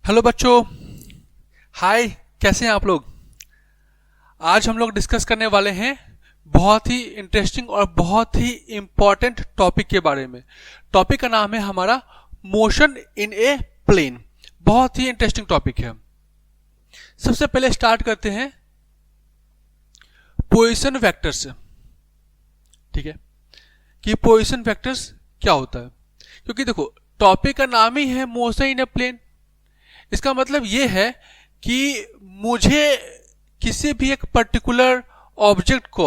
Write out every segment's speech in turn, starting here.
Hello बच्चों। हाय, कैसे हैं आप लोग। आज हम लोग डिस्कस करने वाले हैं बहुत ही इंटरेस्टिंग और बहुत ही इंपॉर्टेंट टॉपिक के बारे में। टॉपिक का नाम है हमारा मोशन इन ए प्लेन। बहुत ही इंटरेस्टिंग टॉपिक है। सबसे पहले स्टार्ट करते हैं पोजीशन वेक्टर से। ठीक है कि पोजीशन वेक्टर्स क्या होता है, क्योंकि देखो टॉपिक का नाम ही है मोशन इन ए प्लेन। इसका मतलब ये है कि मुझे किसी भी एक पर्टिकुलर ऑब्जेक्ट को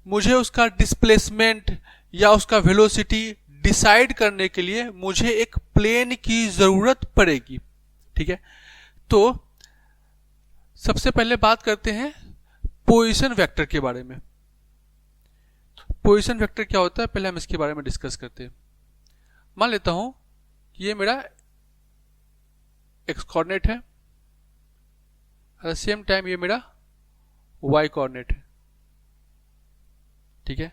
मुझे उसका डिस्प्लेसमेंट या उसका वेलोसिटी डिसाइड करने के लिए मुझे एक प्लेन की जरूरत पड़ेगी। ठीक है, तो सबसे पहले बात करते हैं पोजीशन वेक्टर के बारे में। पोजीशन वेक्टर क्या होता है, पहले हम इसके बारे में डिस्कस करते हैं। मान लेता हूं कि ये मेरा एक्स कोऑर्डिनेट है, एट द सेम टाइम ये मेरा वाई कोऑर्डिनेट है। ठीक है,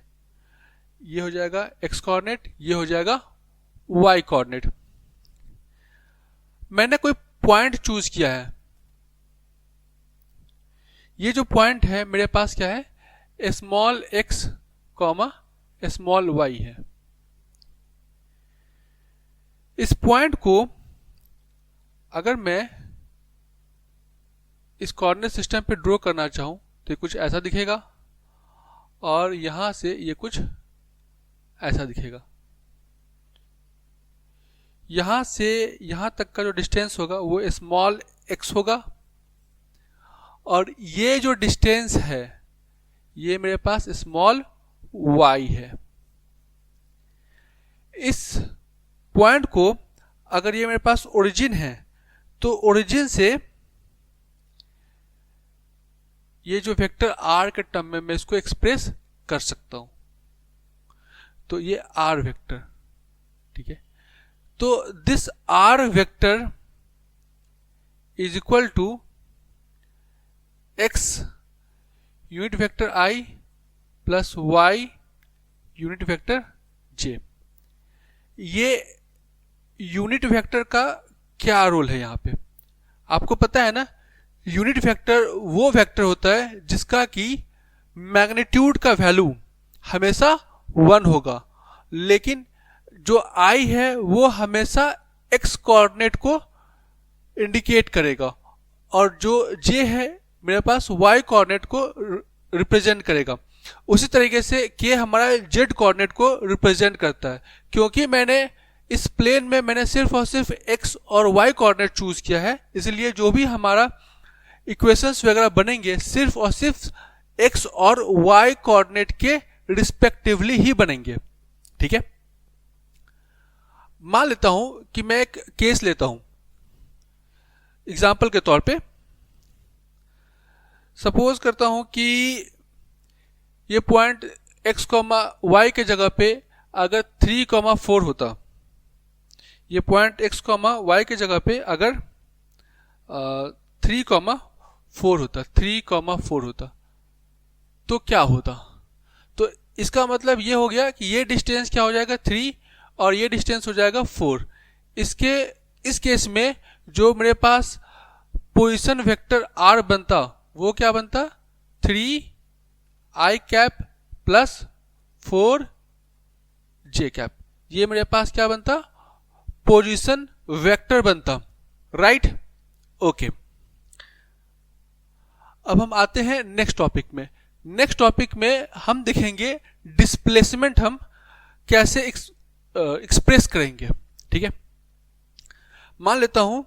ये हो जाएगा एक्स कोऑर्डिनेट, ये हो जाएगा वाई कोऑर्डिनेट। मैंने कोई पॉइंट चूज किया है। ये जो पॉइंट है मेरे पास क्या है, small x comma small y है। इस पॉइंट को अगर मैं इस कोऑर्डिनेट सिस्टम पे ड्रॉ करना चाहूं तो कुछ ऐसा दिखेगा, और यहां से ये कुछ ऐसा दिखेगा। यहां से यहां तक का जो डिस्टेंस होगा वो स्मॉल एक्स होगा, और ये जो डिस्टेंस है ये मेरे पास स्मॉल वाई है। इस पॉइंट को अगर ये मेरे पास ओरिजिन है तो ओरिजिन से ये जो वेक्टर आर के टर्म में मैं इसको एक्सप्रेस कर सकता हूं। तो ये आर वेक्टर, ठीक है। तो this R vector is equal to X unit vector I plus Y unit vector J. ये यूनिट वेक्टर का क्या रोल है यहां पे, आपको पता है ना। यूनिट वेक्टर वो वेक्टर होता है जिसका कि मैग्नीट्यूड का वैल्यू हमेशा 1 होगा, लेकिन जो आई है वो हमेशा एक्स कोऑर्डिनेट को इंडिकेट करेगा, और जो जे है मेरे पास वाई कोऑर्डिनेट को रिप्रेजेंट करेगा। उसी तरीके से के हमारा जेड कोऑर्डिनेट को रिप्रेजेंट करता है। क्योंकि मैंने इस प्लेन में मैंने सिर्फ और सिर्फ एक्स और वाई कोऑर्डिनेट चूज किया है, इसलिए जो भी हमारा इक्वेशंस वगैरह बनेंगे सिर्फ और सिर्फ एक्स और वाई कोऑर्डिनेट के रिस्पेक्टिवली ही बनेंगे। ठीक है, मान लेता हूं कि मैं एक केस लेता हूं एग्जाम्पल के तौर पे। सपोज करता हूं कि ये पॉइंट एक्स कॉमा वाई के जगह पे अगर 3,4 होता, ये पॉइंट एक्स कॉमा वाई के जगह पे अगर 3,4 होता, 3,4 होता तो क्या होता। तो इसका मतलब ये हो गया कि ये डिस्टेंस क्या हो जाएगा 3 और ये डिस्टेंस हो जाएगा 4। इस केस में जो मेरे पास पोजीशन वेक्टर आर बनता वो क्या बनता, 3 आई कैप प्लस 4 जे कैप। ये मेरे पास क्या बनता, पोजीशन वेक्टर बनता। Right, okay. अब हम आते हैं नेक्स्ट टॉपिक में। नेक्स्ट टॉपिक में हम देखेंगे डिस्प्लेसमेंट हम कैसे एक्सप्रेस करेंगे। ठीक है, मान लेता हूं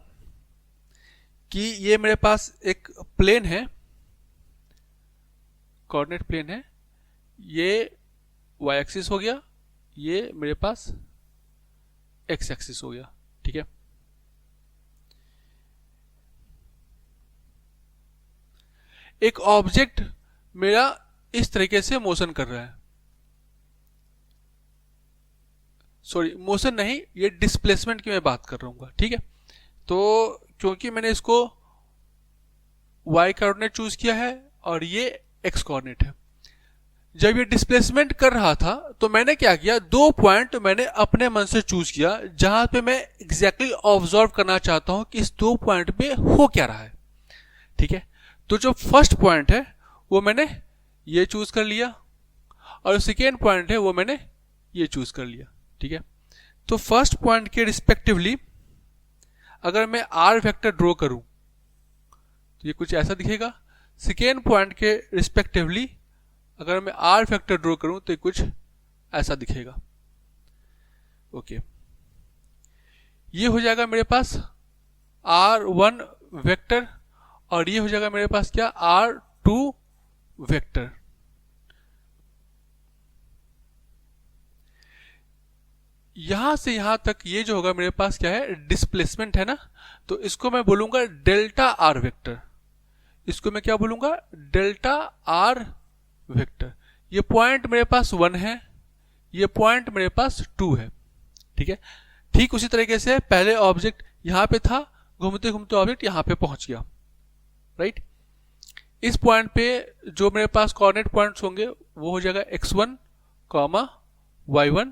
कि ये मेरे पास एक प्लेन है, कोऑर्डिनेट प्लेन है। ये वाई एक्सिस हो गया, ये मेरे पास एक्स एक्सिस हो गया। ठीक है, एक ऑब्जेक्ट मेरा इस तरीके से मोशन कर रहा है, सॉरी मोशन नहीं, ये डिस्प्लेसमेंट की मैं बात कर रहा हूँ। ठीक है, तो क्योंकि मैंने इसको वाई कोऑर्डिनेट चूज किया है और ये एक्स कोऑर्डिनेट है, जब ये डिस्प्लेसमेंट कर रहा था तो मैंने क्या किया, 2 पॉइंट मैंने अपने मन से चूज किया जहां पे मैं एग्जैक्टली ऑब्जर्व करना चाहता हूं कि इस 2 पॉइंट पे हो क्या रहा है। ठीक है, तो जो फर्स्ट पॉइंट है वो मैंने ये चूज कर लिया और सेकेंड पॉइंट है वो मैंने ये चूज कर लिया। ठीक है, तो फर्स्ट पॉइंट के रिस्पेक्टिवली अगर मैं आर वेक्टर ड्रॉ करूं तो ये कुछ ऐसा दिखेगा। सेकेंड पॉइंट के रिस्पेक्टिवली अगर मैं आर वेक्टर ड्रॉ करूं तो ये कुछ ऐसा दिखेगा। ओके, ये हो जाएगा मेरे पास R1 वेक्टर और ये हो जाएगा मेरे पास क्या, R2 वेक्टर। यहां से यहां तक ये जो होगा मेरे पास क्या है, डिस्प्लेसमेंट है ना, तो इसको मैं बोलूंगा डेल्टा आर वेक्टर। इसको मैं क्या बोलूंगा, डेल्टा आर वेक्टर। ये पॉइंट मेरे पास 1 है, ये पॉइंट मेरे पास 2 है। ठीक है, ठीक उसी तरीके से पहले ऑब्जेक्ट यहां पे था, घूमते घूमते ऑब्जेक्ट यहां पे पहुंच गया। राइट, इस पॉइंट पे जो मेरे पास कोऑर्डिनेट पॉइंट्स होंगे वो हो जाएगा x1, y1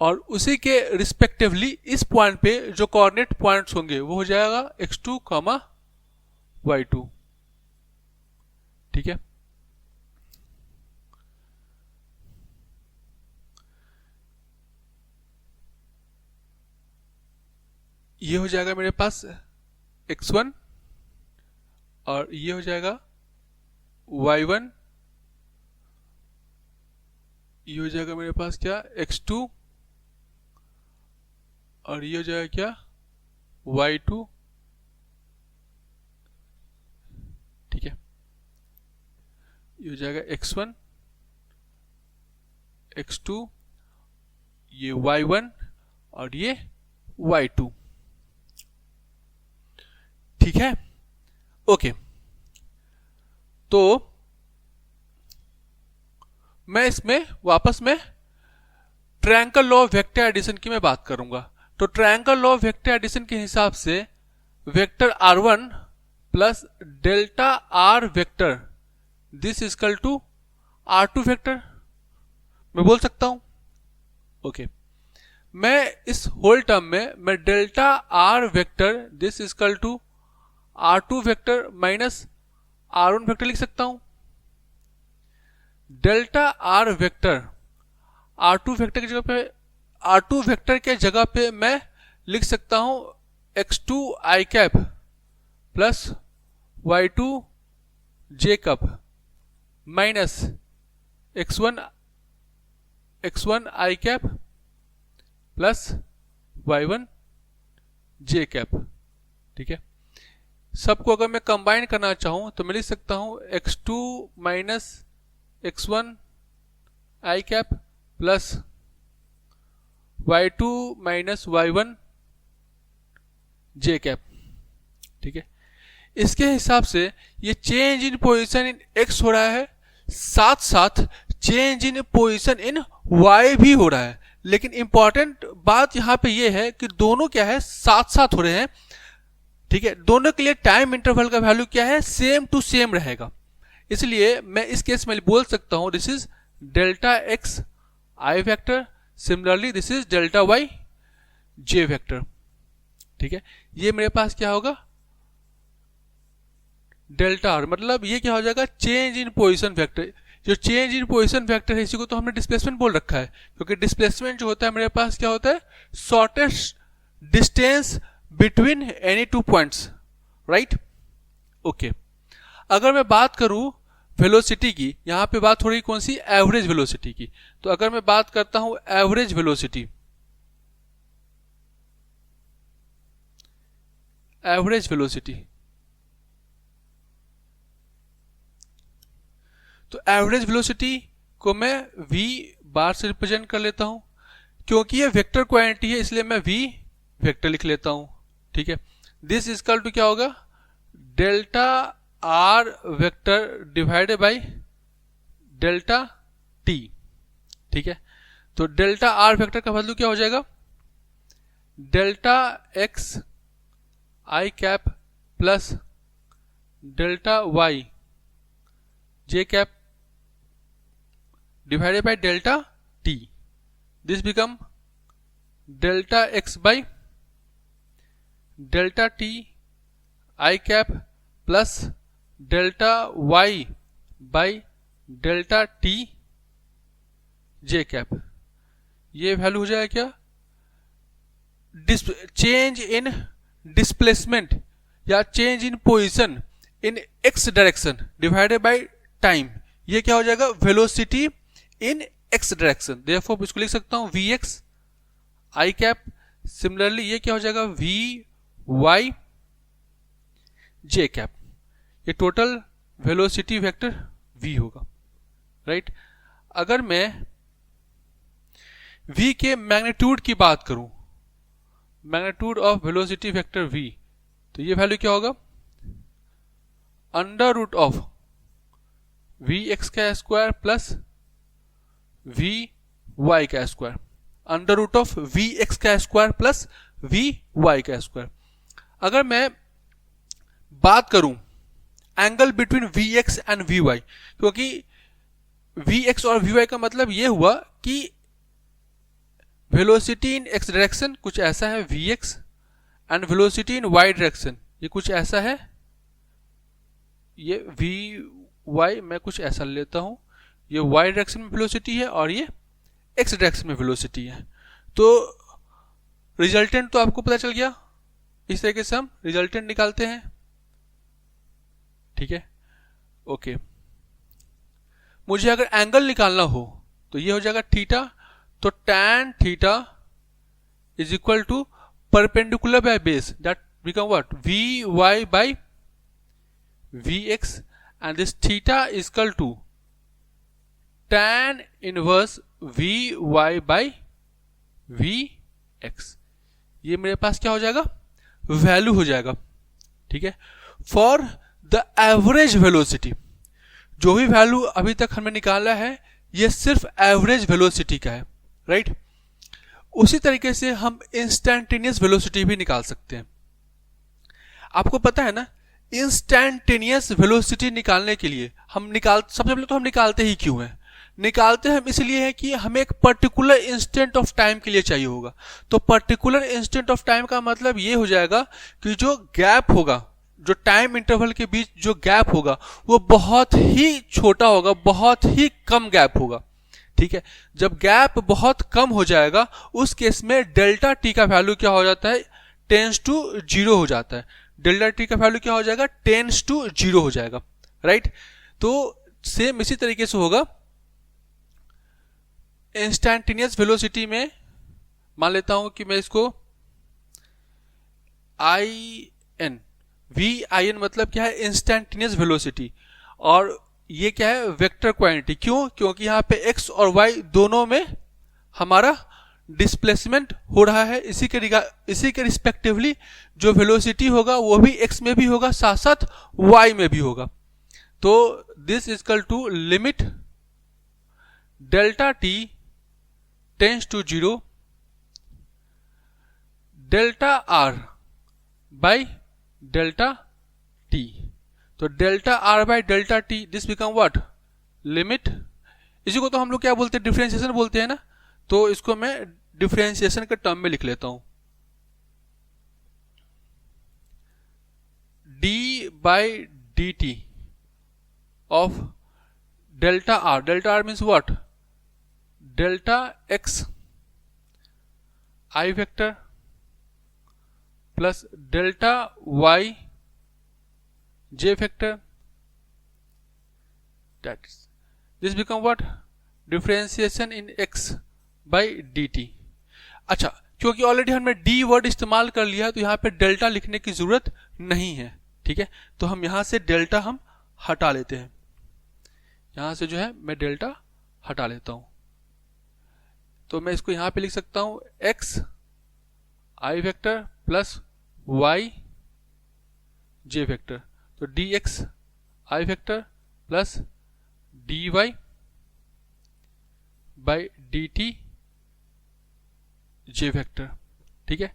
और उसी के रिस्पेक्टिवली इस पॉइंट पे जो कोऑर्डिनेट पॉइंट्स होंगे वो हो जाएगा x2, y2। ठीक है, ये हो जाएगा मेरे पास x1 और ये हो जाएगा y1, ये हो जाएगा मेरे पास क्या, x2 और ये हो जाएगा क्या, y2। ठीक है, ये हो जाएगा x1, x2, ये y1 और ये y2। ठीक है, ओके, तो मैं इसमें वापस में triangle law of vector addition की मैं बात करूंगा। तो triangle law of vector addition के हिसाब से vector R1 plus delta r vector this is equal to R2 vector मैं बोल सकता हूं। ओके, मैं इस होल टर्म में मैं delta r vector this is equal to R2 vector minus R1 vector लिख सकता हूं। Delta r vector R2 vector की जगह पे, R2 वेक्टर के जगह पे मैं लिख सकता हूं x2 i cap plus y2 j cup minus x1 i cap plus y1 j cap. ठीक है, सबको अगर मैं कंबाइन करना चाहूं तो मैं लिख सकता हूं x2 minus x1 i cap plus y2 minus y1 j cap. ठीक है, इसके हिसाब से ये change in position in x हो रहा है, साथ साथ change in position in y भी हो रहा है। लेकिन इंपॉर्टेंट बात यहां पे ये है कि दोनों क्या है, साथ साथ हो रहे हैं। ठीक है, दोनों के लिए टाइम इंटरवल का वैल्यू क्या है, सेम टू सेम रहेगा। इसलिए मैं इस केस में बोल सकता हूं this is delta x i vector, similarly this is delta y j vector. ठीक है, ये मेरे पास क्या होगा, डेल्टा r, मतलब ये क्या हो जाएगा, चेंज इन पोजीशन वेक्टर। जो चेंज इन पोजीशन वेक्टर है इसी को तो हमने डिस्प्लेसमेंट बोल रखा है, क्योंकि डिस्प्लेसमेंट जो होता है मेरे पास क्या होता है, shortest distance between any two points. Right, okay, अगर मैं बात करूं वेलोसिटी की, यहां पे बात हो रही कौन सी, एवरेज वेलोसिटी की। तो अगर मैं बात करता हूं एवरेज वेलोसिटी, एवरेज वेलोसिटी, तो एवरेज वेलोसिटी को मैं v बार से रिप्रेजेंट कर लेता हूं। क्योंकि ये वेक्टर क्वांटिटी है इसलिए मैं v वेक्टर लिख लेता हूं। ठीक है, दिस इजकल टू क्या होगा, delta r vector divided by delta t। ठीक है, तो डेल्टा आर वेक्टर का वैल्यू क्या हो जाएगा, delta x i cap plus delta y j cap divided by delta t. This become delta x by delta t I cap plus delta y by delta t j cap. ये value हो जाएगा क्या, change in displacement या change in position in x direction divided by time. ये क्या हो जाएगा, velocity in x direction. Therefore इसको लिख सकता हूं v x i cap. Similarly ये क्या हो जाएगा, वी वाई जे कैप. ये टोटल वेलोसिटी वेक्टर v होगा, राइट. अगर मैं v के मैग्नीट्यूड की बात करूं, magnitude of velocity vector v, तो ये वैल्यू क्या होगा, under root of v x का स्क्वायर प्लस वी वाई का square. Under root of v x का स्क्वायर प्लस वी वाई का स्क्वायर. अगर मैं बात करूं angle between v x and v y, क्योंकि वी एक्स और वी वाई का मतलब ये हुआ कि वेलोसिटी इन एक्स डायरेक्शन कुछ ऐसा है v x and velocity in Y direction ये कुछ ऐसा है, ये वी वाई मैं कुछ ऐसा लेता हूं, ये वाई डायरेक्शन में वेलोसिटी है और ये एक्स डायरेक्शन में वेलोसिटी है. तो रिजल्टेंट तो आपको पता चल गया. इस तरीके से हम रिजल्टेंट निकालते हैं, ठीक है. ओके, मुझे अगर एंगल निकालना हो तो ये हो जाएगा थीटा. तो tan theta is equal to perpendicular by base, that become what, v y by v x, and this theta is equal to tan inverse v y by v x. ये मेरे पास क्या हो जाएगा, वैल्यू हो जाएगा, ठीक है. फॉर द एवरेज वेलोसिटी, जो भी वैल्यू अभी तक हमें निकाला है ये सिर्फ एवरेज वेलोसिटी का है, राइट. उसी तरीके से हम इंस्टैंटेनियस वेलोसिटी भी निकाल सकते हैं. आपको पता है ना, इंस्टैंटेनियस वेलोसिटी निकालने के लिए सबसे पहले तो हम निकालते ही क्यों हैं, निकालते हम इसलिए है कि हमें एक पर्टिकुलर इंस्टेंट ऑफ टाइम के लिए चाहिए होगा. तो पर्टिकुलर इंस्टेंट ऑफ टाइम का मतलब ये हो जाएगा कि जो गैप होगा, जो टाइम इंटरवल के बीच जो गैप होगा वो बहुत ही छोटा होगा, बहुत ही कम गैप होगा, ठीक है. जब गैप बहुत कम हो जाएगा उस केस में डेल्टा टी का वैल्यू क्या हो जाता है, टेंस टू जीरो हो जाता है. डेल्टा टी का वैल्यू क्या हो जाएगा, टेंस टू जीरो हो जाएगा, राइट. तो सेम इसी तरीके से होगा इंस्टैंटेनियस वेलोसिटी में. मान लेता हूं कि मैं इसको i n, v i n मतलब क्या है, इंस्टैंटेनियस वेलोसिटी, और ये क्या है, वेक्टर क्वांटिटी. क्यों, क्योंकि यहाँ पे x और y दोनों में हमारा डिस्प्लेसमेंट हो रहा है. इसी के रिस्पेक्टिवली जो वेलोसिटी होगा वो भी x में भी होगा, साथ साथ y में भी होगा. तो this is equal to limit delta t tends to zero delta r by delta t. तो delta r by delta t, this become what, limit. इसी को तो हम लोग क्या बोलते हैं, डिफरेंशिएशन बोलते हैं ना. तो इसको मैं डिफरेंशिएशन के टर्म में लिख लेता हूं, d by d t of delta r. Delta r means what, delta x I vector plus delta y j vector, that is this become what, differentiation in x by dt. अच्छा, क्योंकि already हमने d word इस्तेमाल कर लिया तो यहाँ पे delta लिखने की जरूरत नहीं है, ठीक है. तो हम यहाँ से डेल्टा हम हटा लेते हैं, यहाँ से जो है मैं डेल्टा हटा लेता हूँ. तो मैं इसको यहाँ पे लिख सकता हूँ x I vector plus y j vector. तो dx I vector plus dy by dt j vector, ठीक है.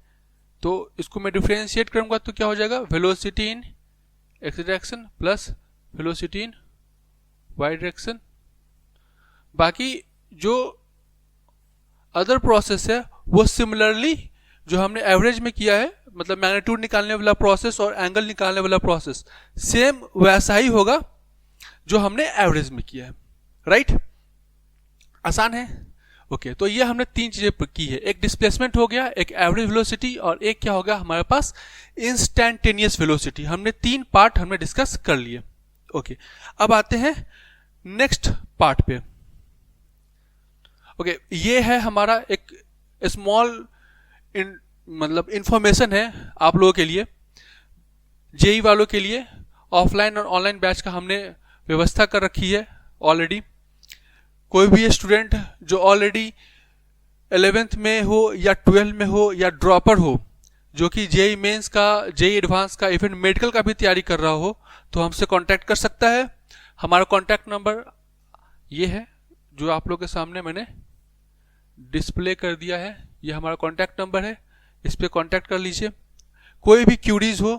तो इसको मैं डिफरेंशिएट करूंगा तो क्या हो जाएगा, velocity in x direction plus velocity in Y direction. बाकी जो अदर प्रोसेस है वो सिमिलरली जो हमने एवरेज में किया है, मतलब मैग्नीट्यूड निकालने वाला प्रोसेस और एंगल निकालने वाला प्रोसेस सेम वैसा ही होगा जो हमने एवरेज में किया है। राइट, आसान है। ओके, तो ये हमने तीन चीजें की है, एक डिस्प्लेसमेंट हो गया, एक एवरेज वेलोसिटी, और एक क्या हो गया हमारे पास इंस्टैंटेनियस वेलोसिटी। हमने तीन पार्ट हमने डिस्कस कर लिए। ओके, अब आते हैं नेक्स्ट पार्ट पे। ओके, ये है हमारा एक स्मॉल मतलब इंफॉर्मेशन है आप लोगों के लिए, जेई वालों के लिए। ऑफलाइन और ऑनलाइन बैच का हमने व्यवस्था कर रखी है ऑलरेडी। कोई भी स्टूडेंट जो ऑलरेडी 11th में हो या 12 में हो या ड्रॉपर हो, जो कि जेई मेंस का, जेई एडवांस का, इवन मेडिकल का भी तैयारी कर रहा हो, तो हमसे कांटेक्ट कर सकता है। हमारा कांटेक्ट नंबर ये है जो आप लोग के सामने मैंने डिस्प्ले कर दिया है। ये हमारा कांटेक्ट नंबर है, इस पर कांटेक्ट कर लीजिए। कोई भी क्यूरीज हो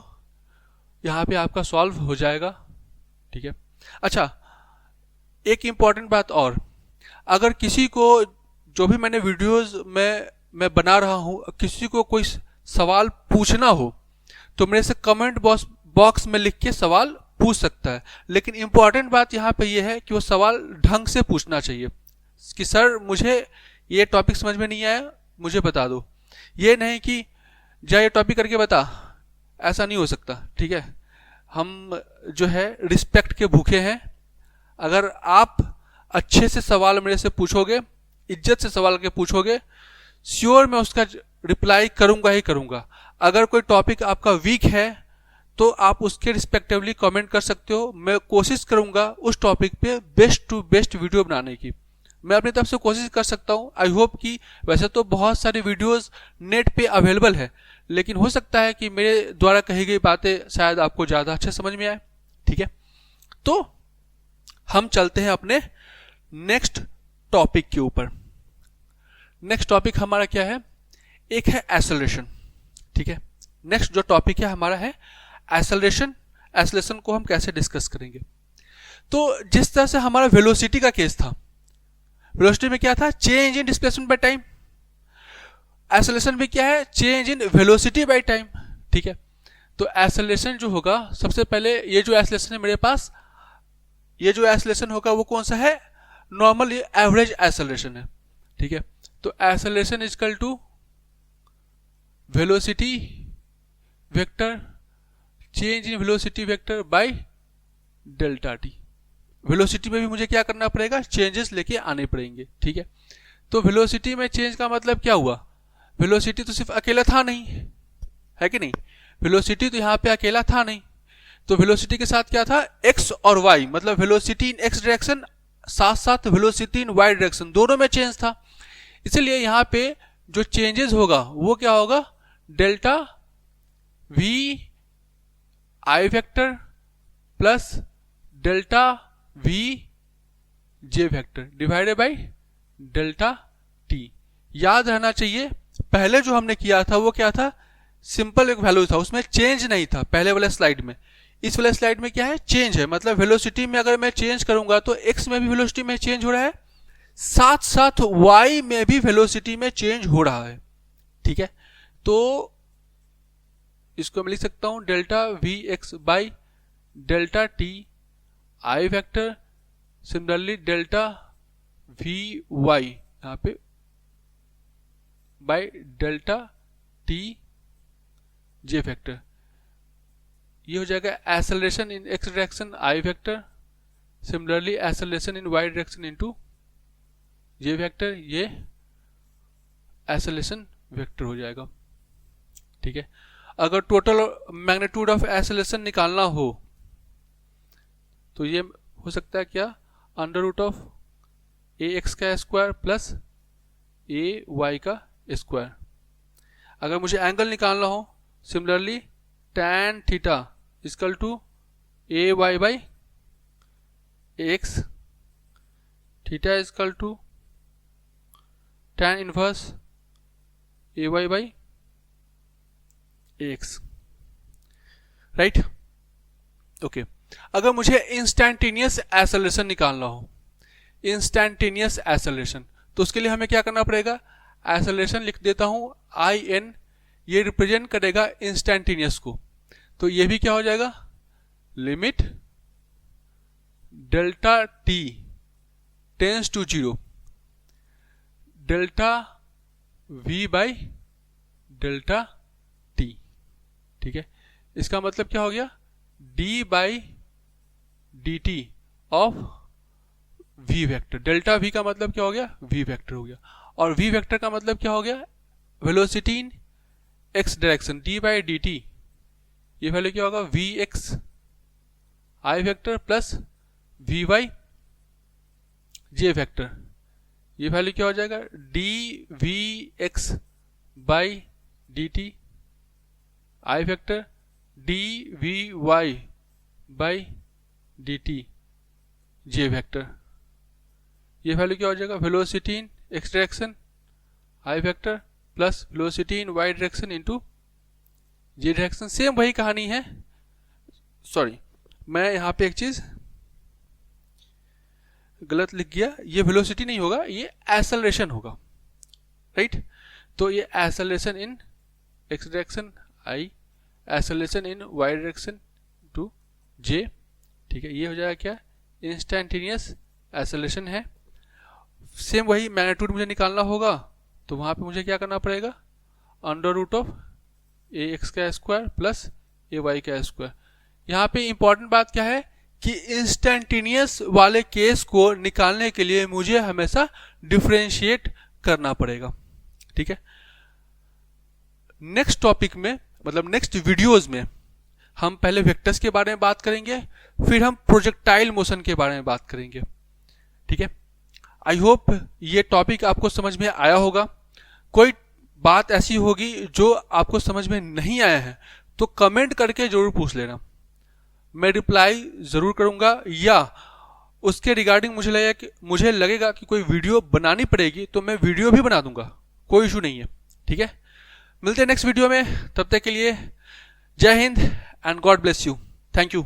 यहाँ पे आपका सॉल्व हो जाएगा। ठीक है। अच्छा, एक इम्पॉर्टेंट बात और, अगर किसी को, जो भी मैंने वीडियोस में मैं बना रहा हूँ, किसी को कोई सवाल पूछना हो तो मेरे से कमेंट बॉक्स में लिख के सवाल पूछ सकता है। लेकिन इम्पॉर्टेंट बात यहाँ पे ये है कि वो सवाल ढंग से पूछना चाहिए कि सर मुझे ये टॉपिक समझ में नहीं आया, मुझे बता दो। ये नहीं कि जा ये टॉपिक करके बता, ऐसा नहीं हो सकता। ठीक है, हम जो है रिस्पेक्ट के भूखे हैं। अगर आप अच्छे से सवाल मेरे से पूछोगे, इज्जत से सवाल के पूछोगे, श्योर मैं उसका रिप्लाई करूंगा ही करूंगा। अगर कोई टॉपिक आपका वीक है तो आप उसके रिस्पेक्टिवली कमेंट कर सकते हो। मैं कोशिश करूंगा उस टॉपिक पे बेस्ट टू बेस्ट वीडियो बनाने की। मैं अपनी तरफ से कोशिश कर सकता हूं। आई होप कि, वैसे तो बहुत सारी वीडियोस नेट पे अवेलेबल है, लेकिन हो सकता है कि मेरे द्वारा कही गई बातें शायद आपको ज़्यादा अच्छे समझ में आए। ठीक है, तो हम चलते हैं अपने नेक्स्ट टॉपिक के ऊपर। नेक्स्ट टॉपिक हमारा क्या है? एक है एक्सेलरेशन। ठीक है, नेक्स्ट जो टॉपिक है हमारा है एक्सेलरेशन। एक्सेलरेशन को हम कैसे डिस्कस करेंगे? तो जिस तरह से हमारा वेलोसिटी का केस था, वेलोसिटी में क्या था? Change in displacement by time. Acceleration भी क्या है? Change in velocity by time. ठीक है, तो एक्सेलरेशन जो होगा, सबसे पहले ये जो एक्सेलरेशन है मेरे पास, ये जो एक्सेलरेशन होगा वो कौन सा है? नॉर्मल एवरेज एक्सेलरेशन है। ठीक है, तो acceleration is equal to velocity vector change in velocity vector by delta t. वेलोसिटी में भी मुझे क्या करना पड़ेगा? चेंजेस लेके आने पड़ेंगे। ठीक है, तो वेलोसिटी में चेंज का मतलब क्या हुआ? वेलोसिटी तो सिर्फ अकेला था नहीं, है कि नहीं? वेलोसिटी तो यहाँ पे अकेला था नहीं, तो वेलोसिटी के साथ क्या था? एक्स और वाई, मतलब वेलोसिटी इन एक्स डायरेक्शन साथ साथ वेलोसिटी इन वाई डायरेक्शन, दोनों में चेंज था। इसलिए यहाँ पे जो चेंजेस होगा वो क्या होगा? Delta we I vector plus delta we J vector divided by delta T. याद रहना चाहिए, पहले जो हमने किया था वो क्या था? सिंपल एक वैल्यू था, उसमें चेंज नहीं था पहले वाले स्लाइड में। इस वाले स्लाइड में क्या है? चेंज है। मतलब वेलोसिटी में अगर मैं चेंज करूंगा तो एक्स में भी वेलोसिटी में चेंज हो रहा है, साथ साथ वाई में भी वेलोसिटी में चेंज हो रहा है। ठीक है, तो इसको मैं लिख सकता हूं delta v x by delta t i vector, similarly delta v y यहां पे by delta t j vector. ये हो जाएगा acceleration in x direction i vector, similarly acceleration in Y direction into j vector, ये acceleration vector हो जाएगा। ठीक है, अगर टोटल मैग्नीट्यूड ऑफ एक्सेलरेशन निकालना हो तो ये हो सकता है क्या? Under root of a x का स्क्वायर प्लस ए वाई का स्क्वायर। अगर मुझे एंगल निकालना हो, similarly tan theta equal to a y by x, theta equal to tan inverse a y by x. Right, okay. अगर मुझे instantaneous acceleration निकालना हो, इंस्टैंटेनियस एक्सेलरेशन। तो उसके लिए हमें क्या करना पड़ेगा, एक्सेलरेशन लिख देता हूं आई एन, ये रिप्रेजेंट करेगा इंस्टैंटेनियस को। तो ये भी क्या हो जाएगा, limit delta t tends to 0 delta v by delta t. ठीक है, इसका मतलब क्या हो गया, d by d t of v vector. Delta v का मतलब क्या हो गया, v वेक्टर हो गया, और v वेक्टर का मतलब क्या हो गया, velocity in x direction, d by d t, ये वैल्यू क्या होगा, v x i vector plus v y j vector, ये वैल्यू क्या हो जाएगा, d v x by d t i vector d v y by d t j vector, ये value क्या हो जाएगा, velocity in x direction i vector plus velocity in Y direction into j direction. Same वही कहानी है, sorry मैं यहाँ पे एक चीज गलत लिख गया, ये वेलोसिटी नहीं होगा, ये एक्सेलरेशन होगा, राइट। तो ये acceleration in x direction I, acceleration in Y direction to J, ठीक है, ये हो जाएगा क्या, इंस्टैंटेनियस एक्सेलरेशन है। सेम वही मैग्नीट्यूड मुझे निकालना होगा, तो वहां पे मुझे क्या करना पड़ेगा, under root of a x का स्क्वायर प्लस ए वाई का स्क्वायर। यहाँ पे इंपॉर्टेंट बात क्या है कि इंस्टैंटेनियस वाले केस को निकालने के लिए मुझे हमेशा डिफरेंशिएट करना पड़ेगा, ठीक है। नेक्स्ट टॉपिक में, मतलब नेक्स्ट वीडियोस में हम पहले वेक्टर्स के बारे में बात करेंगे, फिर हम प्रोजेक्टाइल मोशन के बारे में बात करेंगे, ठीक है। आई होप ये टॉपिक आपको समझ में आया होगा। कोई बात ऐसी होगी जो आपको समझ में नहीं आया है तो कमेंट करके जरूर पूछ लेना, मैं रिप्लाई जरूर करूंगा, या उसके रिगार्डिंग मुझे लगेगा कि कोई वीडियो बनानी पड़ेगी तो मैं वीडियो भी बना दूंगा, कोई इशू नहीं है, ठीक है। मिलते हैं नेक्स्ट वीडियो में, तब तक के लिए जय Hind and God bless you, thank you.